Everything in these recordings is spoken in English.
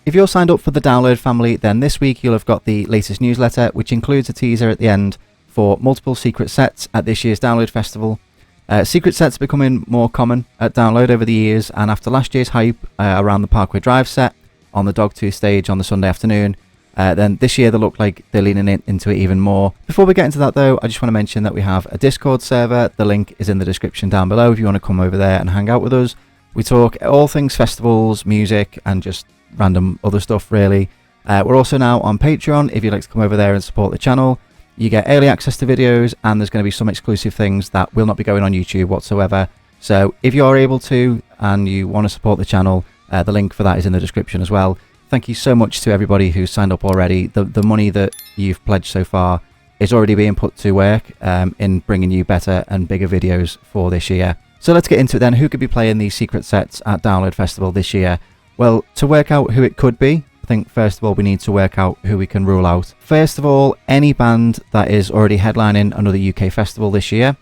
If you're signed up for the Download family, then this week you'll have got the latest newsletter, which includes a teaser at the end for multiple secret sets at this year's Download Festival. Secret sets are becoming more common at Download over the years, and after last year's hype around the Parkway Drive set on the Dogtooth stage on the Sunday afternoon, then this year they look like they're leaning into it even more. Before we get into that though, I just want to mention that we have a Discord server. The link is in the description down below if you want to come over there and hang out with us. We talk all things festivals, music, and just random other stuff really. We're also now on Patreon if you'd like to come over there and support the channel. You get early access to videos, and there's going to be some exclusive things that will not be going on YouTube whatsoever. So if you are able to and you want to support the channel, the link for that is in the description as well. Thank you so much to everybody who's signed up already. The money that you've pledged so far is already being put to work in bringing you better and bigger videos for this year. So let's get into it then. Who could be playing these secret sets at Download Festival this year? Well, to work out who it could be, I think first of all we need to work out who we can rule out. First of all, any band that is already headlining another UK festival this year.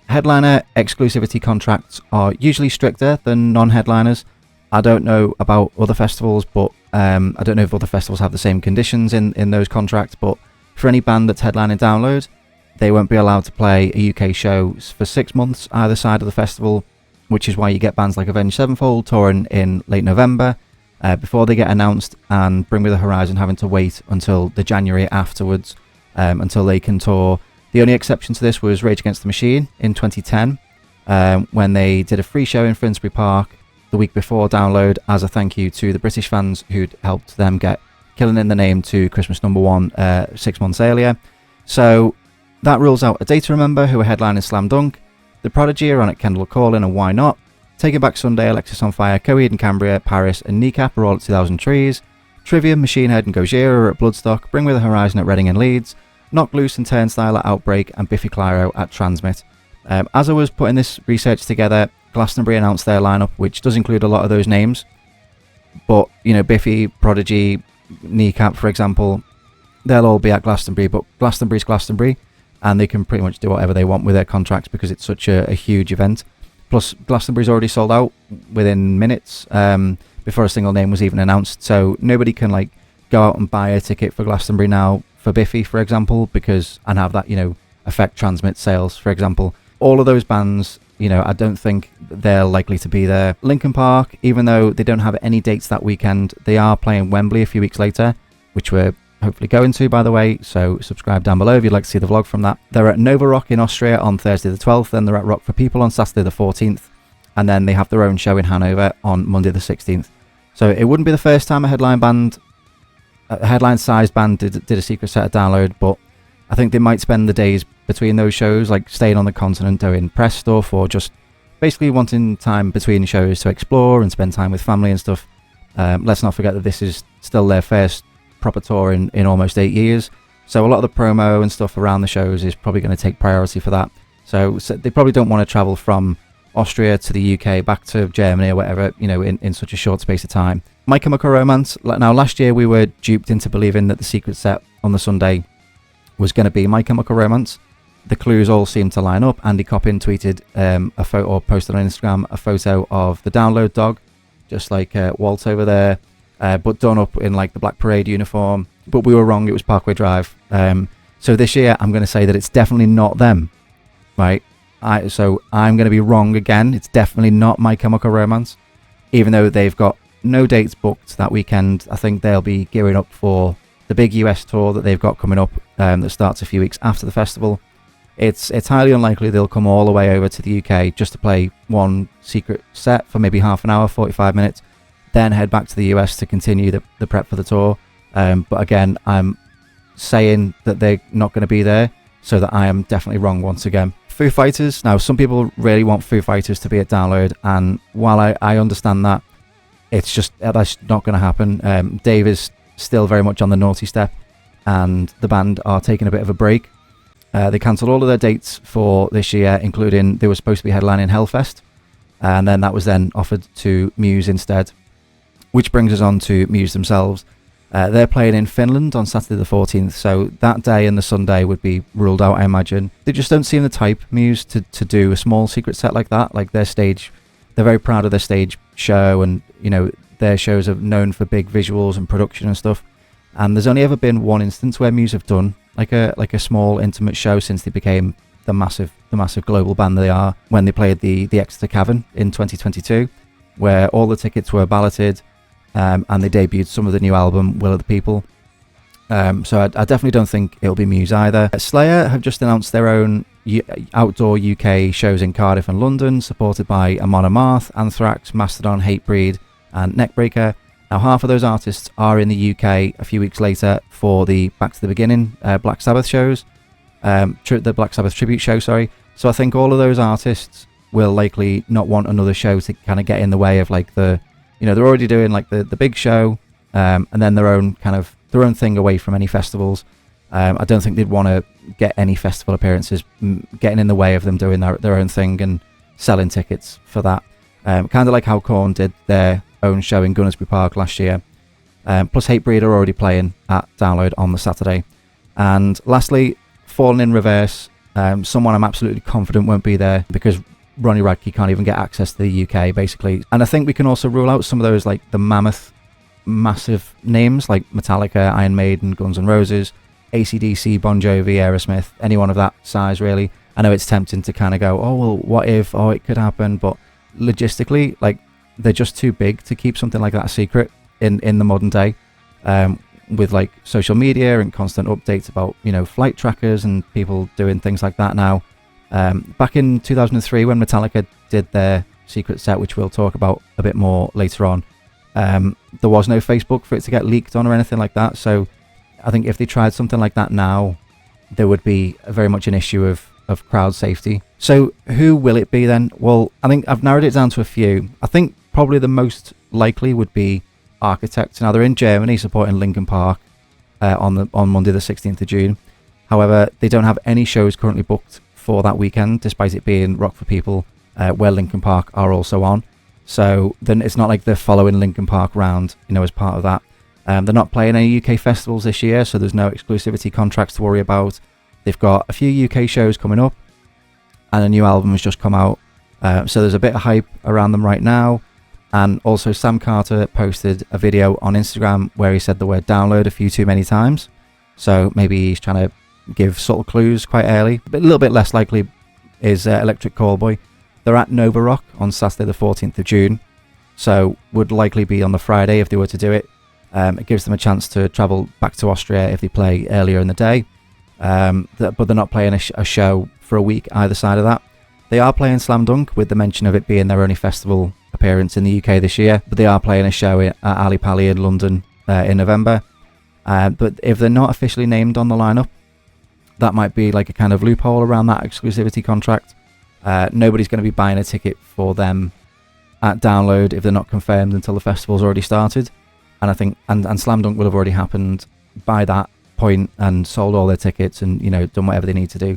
Headliner exclusivity contracts are usually stricter than non-headliners. I don't know about other festivals, but I don't know if other festivals have the same conditions in those contracts, but for any band that's headlining Download, they won't be allowed to play a UK show for 6 months either side of the festival, which is why you get bands like Avenged Sevenfold touring in late November before they get announced, and Bring Me the Horizon having to wait until the January afterwards until they can tour. The only exception to this was Rage Against the Machine in 2010 when they did a free show in Finsbury Park the week before Download as a thank you to the British fans who'd helped them get Killing in the Name to Christmas #1 6 months earlier. So that rules out A Day to Remember, who are headlining Slam Dunk. The Prodigy are on at Kendall Calling and Why Not. Taking Back Sunday, Alexisonfire, Coheed and Cambria, Paris and Kneecap are all at 2000 Trees. Trivium, Machine Head and Gojira are at Bloodstock. Bring Me the Horizon at Reading and Leeds. Knock Loose and Turnstile at Outbreak, and Biffy Clyro at Transmit. As I was putting this research together, Glastonbury announced their lineup, which does include a lot of those names. But, you know, Biffy, Prodigy, Kneecap, for example, they'll all be at Glastonbury, but Glastonbury's Glastonbury, and they can pretty much do whatever they want with their contracts because it's such a huge event. Plus, Glastonbury's already sold out within minutes before a single name was even announced, so nobody can like go out and buy a ticket for Glastonbury now for Biffy, for example, and have that, you know, affect Transmit sales, for example. All of those bands, you know, I don't think they're likely to be there. Linkin Park, even though they don't have any dates that weekend, they are playing Wembley a few weeks later, which we're hopefully going to, by the way, so subscribe down below if you'd like to see the vlog from that. They're at Nova Rock in Austria on Thursday the 12th, then they're at Rock for People on Saturday the 14th, and then they have their own show in Hanover on Monday the 16th. So it wouldn't be the first time a headline-sized band did a secret set at Download, but I think they might spend the days between those shows, like staying on the continent doing press stuff, or just basically wanting time between shows to explore and spend time with family and stuff. Let's not forget that this is still their first proper tour in almost 8 years, so a lot of the promo and stuff around the shows is probably going to take priority for that. So they probably don't want to travel from Austria to the UK back to Germany or whatever, you know, in such a short space of time. My Chemical Romance. Now, last year we were duped into believing that the secret set on the Sunday was going to be My Chemical Romance. The clues all seemed to line up. Andy Coppin tweeted a photo, or posted on Instagram a photo of the Download dog, just like Walt over there, but done up in like the Black Parade uniform. But we were wrong, it was Parkway Drive. So this year I'm going to say that it's definitely not them, right? So I'm going to be wrong again. It's definitely not My Chemical Romance, even though they've got no dates booked that weekend. I think they'll be gearing up for the big US tour that they've got coming up that starts a few weeks after the festival. It's highly unlikely they'll come all the way over to the UK just to play one secret set for maybe half an hour, 45 minutes, then head back to the US to continue the prep for the tour. But again, I'm saying that they're not going to be there, so that I am definitely wrong once again. Foo Fighters. Now, some people really want Foo Fighters to be at Download, and while I understand that, it's just that's not going to happen. Dave is still very much on the naughty step, and the band are taking a bit of a break. They cancelled all of their dates for this year, including they were supposed to be headlining Hellfest, and then that was then offered to Muse instead, which brings us on to Muse themselves. They're playing in Finland on Saturday the 14th, so that day and the Sunday would be ruled out, I imagine. They just don't seem the type, Muse, to do a small secret set like that. Like their stage, they're very proud of their stage show, and you know their shows are known for big visuals and production and stuff. And there's only ever been one instance where Muse have done like a small intimate show since they became the massive global band they are, when they played the Exeter Cavern in 2022, where all the tickets were balloted, and they debuted some of the new album Will of the People. So I definitely don't think it'll be Muse either. Slayer have just announced their own outdoor UK shows in Cardiff and London, supported by Amon Amarth, Anthrax, Mastodon, Hatebreed and Neckbreaker. Now, half of those artists are in the UK a few weeks later for the Back to the Beginning Black Sabbath shows, the Black Sabbath tribute show, sorry. So I think all of those artists will likely not want another show to kind of get in the way of like they're already doing like the big show, and then their own thing away from any festivals. I don't think they'd want to get any festival appearances getting in the way of them doing their own thing and selling tickets for that. Kind of like how Korn did their own show in Gunnersbury Park last year. Plus Hatebreed are already playing at Download on the Saturday. And lastly, Fallen in Reverse, someone I'm absolutely confident won't be there because Ronnie Radke can't even get access to the UK, basically. And I think we can also rule out some of those, like the massive names like Metallica, Iron Maiden, Guns N' Roses, AC/DC, Bon Jovi, Aerosmith, anyone of that size, really. I know it's tempting to kind of go, oh, well, what if? Oh, it could happen. But logistically, like, they're just too big to keep something like that a secret in the modern day, with like social media and constant updates about, flight trackers and people doing things like that now. Back in 2003, when Metallica did their secret set, which we'll talk about a bit more later on, there was no Facebook for it to get leaked on or anything like that. So I think if they tried something like that now, there would be very much an issue of crowd safety. So who will it be then? Well, I think I've narrowed it down to a few. I think probably the most likely would be Architect. Now, they're in Germany supporting Linkin Park on Monday the 16th of June. However, they don't have any shows currently booked for that weekend, despite it being Rock for People, where Linkin Park are also on. So then it's not like they're following Linkin Park round, as part of that. They're not playing any UK festivals this year, so there's no exclusivity contracts to worry about. They've got a few UK shows coming up, and a new album has just come out. So there's a bit of hype around them right now. And also Sam Carter posted a video on Instagram where he said the word download a few too many times. So maybe he's trying to give subtle clues quite early. But a little bit less likely is Electric Callboy. They're at Nova Rock on Saturday the 14th of June. So would likely be on the Friday if they were to do it. It gives them a chance to travel back to Austria if they play earlier in the day. But they're not playing a show for a week either side of that. They are playing Slam Dunk, with the mention of it being their only festival appearance in the UK this year. But they are playing a show at Ali Pali in London in November. But if they're not officially named on the lineup, that might be like a kind of loophole around that exclusivity contract. Nobody's going to be buying a ticket for them at Download if they're not confirmed until the festival's already started. And I think and Slam Dunk will have already happened by that point and sold all their tickets and done whatever they need to do.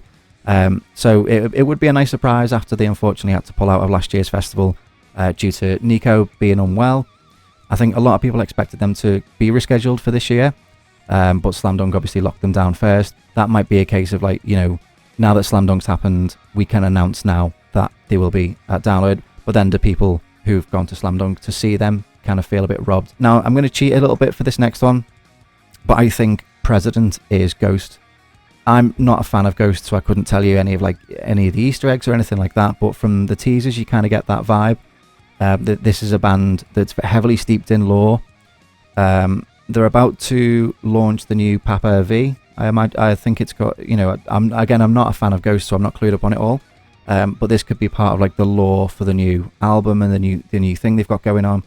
So it would be a nice surprise after they unfortunately had to pull out of last year's festival due to Nico being unwell. I think a lot of people expected them to be rescheduled for this year, but Slam Dunk obviously locked them down first. That might be a case of now that Slam Dunk's happened, we can announce now that they will be at Download, but then the people who've gone to Slam Dunk to see them kind of feel a bit robbed. Now, I'm going to cheat a little bit for this next one, but I think President is Ghost. I'm not a fan of Ghost, so I couldn't tell you any of the Easter eggs or anything like that, but from the teasers you kind of get that vibe. This is a band that's heavily steeped in lore. They're about to launch the new Papa V. I think it's got, I'm not a fan of Ghost, so I'm not clued up on it all. But this could be part of the lore for the new album and the new thing they've got going on.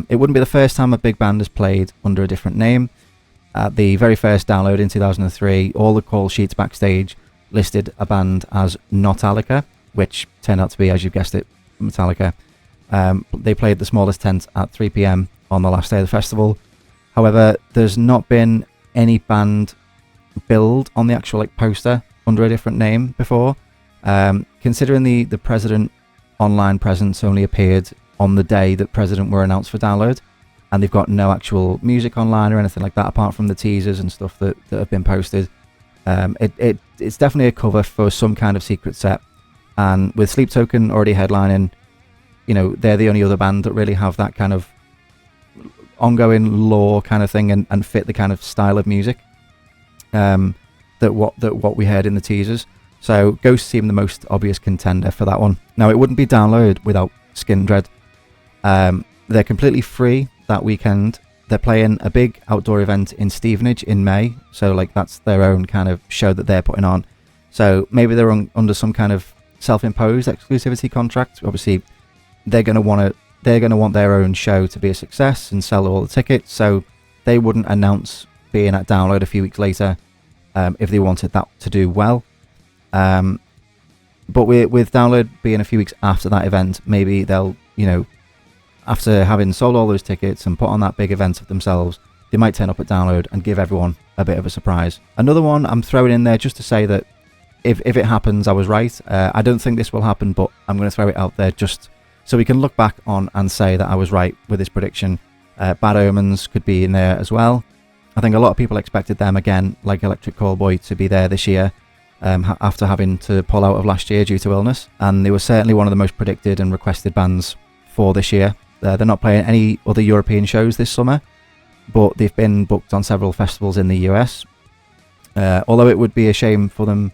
It wouldn't be the first time a big band has played under a different name. At the very first Download in 2003, all the call sheets backstage listed a band as Notallica, which turned out to be, as you've guessed it, Metallica. They played the smallest tent at 3 p.m. on the last day of the festival. However, there's not been any band build on the actual poster under a different name before. Considering the President online presence only appeared on the day that President were announced for Download, and they've got no actual music online or anything like that apart from the teasers and stuff that have been posted. It's definitely a cover for some kind of secret set, and with Sleep Token already headlining, they're the only other band that really have that kind of ongoing lore kind of thing and fit the kind of style of music that what we heard in the teasers. So Ghosts seem the most obvious contender for that one. Now, it wouldn't be Download without Skindred. They're completely free that weekend. They're playing a big outdoor event in Stevenage in May, so like that's their own kind of show that they're putting on. So maybe they're under some kind of self-imposed exclusivity contract. Obviously, they're going to want their own show to be a success and sell all the tickets. So they wouldn't announce being at Download a few weeks later if they wanted that to do well. But with Download being a few weeks after that event, maybe they'll, after having sold all those tickets and put on that big event of themselves, they might turn up at Download and give everyone a bit of a surprise. Another one I'm throwing in there just to say that if it happens, I was right. I don't think this will happen, but I'm going to throw it out there just so we can look back on and say that I was right with this prediction. Bad Omens could be in there as well. I think a lot of people expected them again, like Electric Callboy, to be there this year after having to pull out of last year due to illness. And they were certainly one of the most predicted and requested bands for this year. They're not playing any other European shows this summer, but they've been booked on several festivals in the US. Although it would be a shame for them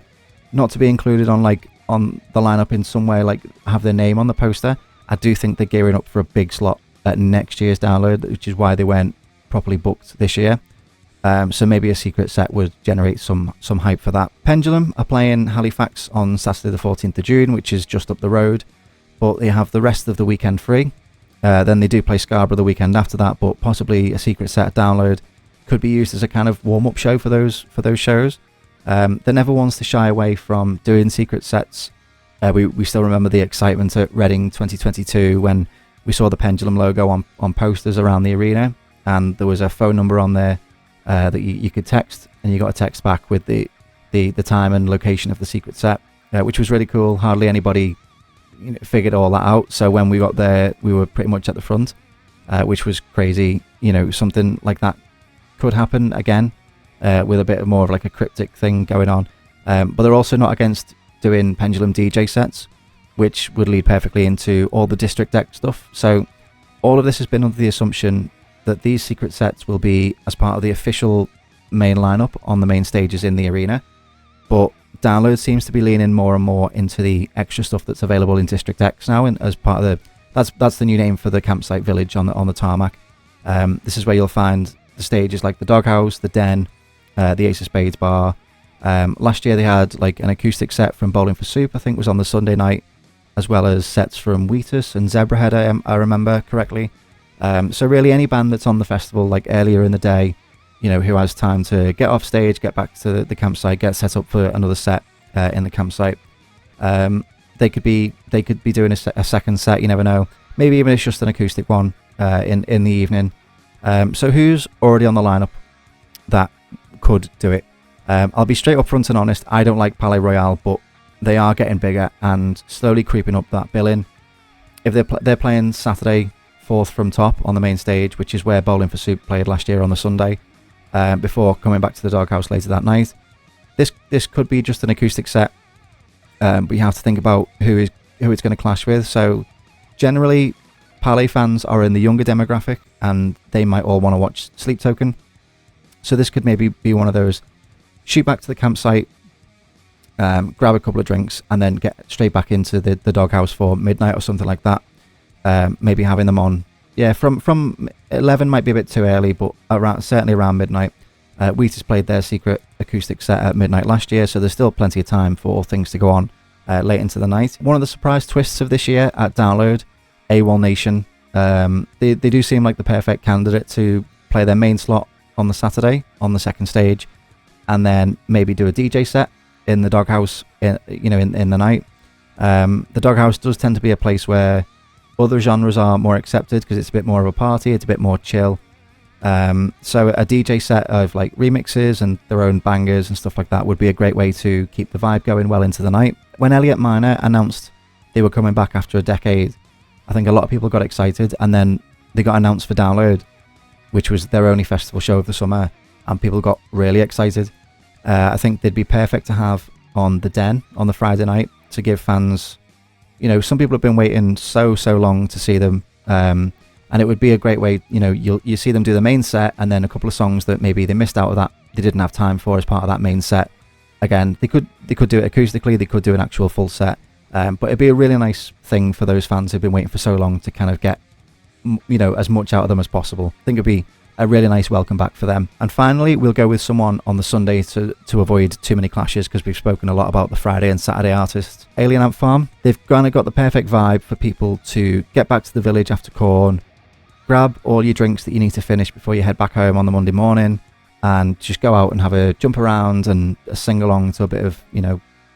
not to be included on the lineup in some way, like have their name on the poster. I do think they're gearing up for a big slot at next year's Download, which is why they weren't properly booked this year. So maybe a secret set would generate some hype for that. Pendulum are playing Halifax on Saturday the 14th of June, which is just up the road, but they have the rest of the weekend free. Then they do play Scarborough the weekend after that, but possibly a secret set Download could be used as a kind of warm-up show for those shows. They're never ones to shy away from doing secret sets. We still remember the excitement at Reading 2022 when we saw the Pendulum logo on posters around the arena, and there was a phone number on there that you could text, and you got a text back with the time and location of the secret set, which was really cool. Hardly anybody figured all that out, so when we got there we were pretty much at the front, which was crazy. Something like that could happen again with a bit more of like a cryptic thing going on, but they're also not against doing Pendulum DJ sets, which would lead perfectly into all the District Deck stuff. So all of this has been under the assumption that these secret sets will be as part of the official main lineup on the main stages in the arena, but Download seems to be leaning more and more into the extra stuff that's available in District X now, and as part of that's the new name for the campsite village on the tarmac. This is where you'll find the stages like the Doghouse, the Den, the Ace of Spades bar. Last year they had like an acoustic set from Bowling for Soup, I think was on the Sunday night, as well as sets from Wheatus and Zebrahead, I remember correctly. So really any band that's on the festival like earlier in the day, who has time to get off stage, get back to the campsite, get set up for another set in the campsite. They could be doing a second set, you never know. Maybe even it's just an acoustic one in the evening. So who's already on the lineup that could do it? I'll be straight up front and honest, I don't like Palais Royale, but they are getting bigger and slowly creeping up that billing. If they're playing Saturday, 4th from top on the main stage, which is where Bowling for Soup played last year on the Sunday, before coming back to the Doghouse later that night. This could be just an acoustic set, but you have to think about who it's going to clash with. So generally, Palais fans are in the younger demographic, and they might all want to watch Sleep Token. So this could maybe be one of those, shoot back to the campsite, grab a couple of drinks, and then get straight back into the Doghouse for midnight or something like that. Maybe having them on, from 11 might be a bit too early, but certainly around midnight. Wheatus played their secret acoustic set at midnight last year, so there's still plenty of time for things to go on late into the night. One of the surprise twists of this year at Download, AWOL Nation. They do seem like the perfect candidate to play their main slot on the Saturday on the second stage, and then maybe do a DJ set in the Doghouse in the night. The Doghouse does tend to be a place where other genres are more accepted because it's a bit more of a party, it's a bit more chill. So a DJ set of like remixes and their own bangers and stuff like that would be a great way to keep the vibe going well into the night. When Elliott Minor announced they were coming back after a decade, I think a lot of people got excited, and then they got announced for Download, which was their only festival show of the summer, and people got really excited. I think they'd be perfect to have on the Den on the Friday night to give fans, some people have been waiting so long to see them. And it would be a great way, you see them do the main set, and then a couple of songs that maybe they missed out of that, they didn't have time for as part of that main set. Again, they could do it acoustically, they could do an actual full set, but it'd be a really nice thing for those fans who've been waiting for so long to kind of get, as much out of them as possible. I think it'd be a really nice welcome back for them. And finally, we'll go with someone on the Sunday to avoid too many clashes, because we've spoken a lot about the Friday and Saturday artists. Alien Ant Farm, they've kind of got the perfect vibe for people to get back to the village after Corn, grab all your drinks that you need to finish before you head back home on the Monday morning, and just go out and have a jump around and a sing along to a bit of,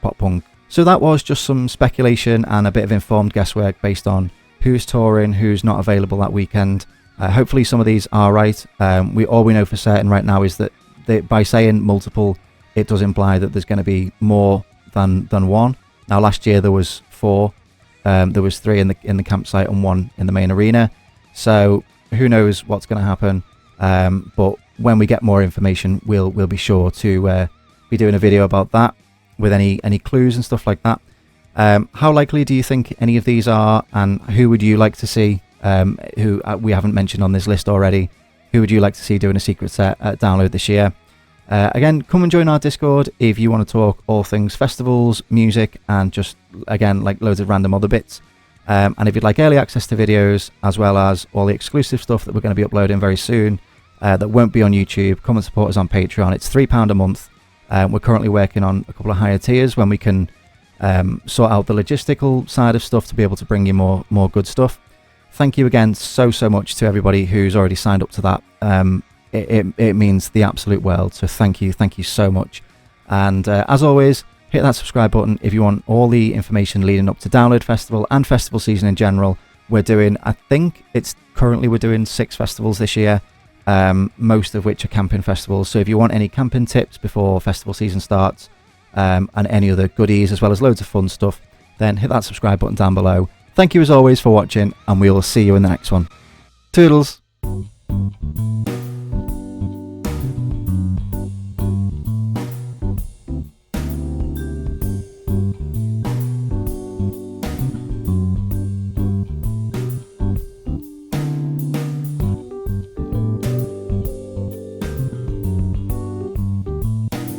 pop punk. So that was just some speculation and a bit of informed guesswork based on who's touring, who's not available that weekend. Hopefully some of these are right. All we know for certain right now is that by saying multiple, it does imply that there's going to be more than one. Now last year there was 4. There was 3 in the campsite and 1 in the main arena. So who knows what's going to happen. But when we get more information, we'll be sure to be doing a video about that with any clues and stuff like that. How likely do you think any of these are, and who would you like to see, who we haven't mentioned on this list already? Who would you like to see doing a secret set at Download this year? Again, come and join our Discord if you want to talk all things festivals, music, and just, again, like loads of random other bits. And if you'd like early access to videos, as well as all the exclusive stuff that we're going to be uploading very soon, that won't be on YouTube, come and support us on Patreon. It's £3 a month. We're currently working on a couple of higher tiers when we can sort out the logistical side of stuff to be able to bring you more good stuff. Thank you again so much to everybody who's already signed up to that. It means the absolute world. So thank you so much. And as always, hit that subscribe button if you want all the information leading up to Download Festival and festival season in general. We're doing 6 festivals this year, most of which are camping festivals. So if you want any camping tips before festival season starts, and any other goodies, as well as loads of fun stuff, then hit that subscribe button down below. Thank you as always for watching, and we will see you in the next one. Toodles!